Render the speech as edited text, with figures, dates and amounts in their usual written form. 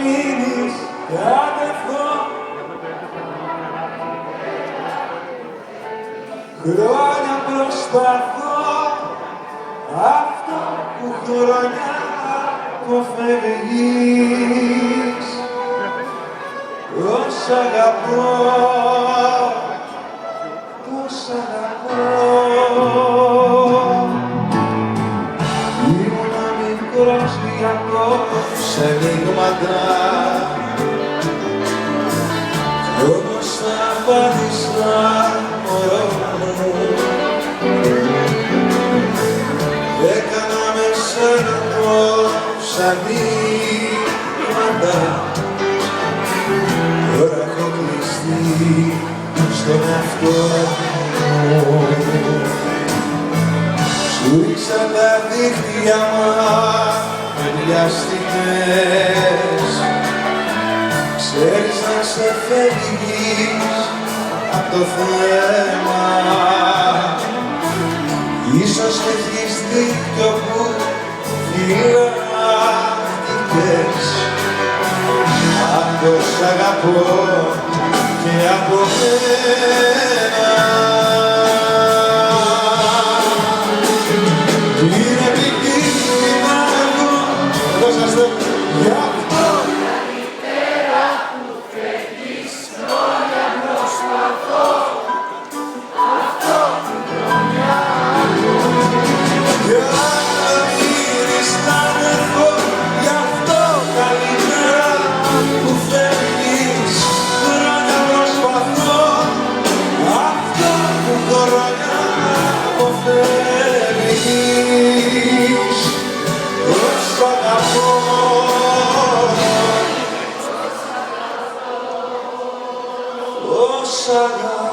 μείνεις κι αδερφό. Χρόνια προσπαθώ αυτό που χρόνια αποφεύγεις. Τόσα αγαπώ, τόσα αγαπώ. Ήμουνα μικρός διακόπτος ενίγματα κι όμως θα απάντησα μωρό μου. Έκανα με σένα τόσα νύχματα. Τώρα έχω κλειστεί στον εαυτό μου. Σου ρίξα τα δίχτυα μας με βιαστικές. Ξέρεις να σε φεύγεις απ' το θέμα. Ίσως έχεις δίκτυο που φυλάχτηκες. Άντως αγαπώ και από μένα. Είναι επικίνδυνα εγώ σας θέλω γι' αυτό. Καλύτερα που φεύγεις χρόνια προσπαθώ. Αυτό που χρόνια Κι αν μείνεις να ανεβώ γι' αυτό καλύτερα που φεύγεις χρόνια προσπαθώ. Αυτό που χρόνια αποφεύγεις. Τόσα αγαπώ, τόσα αγαπώ.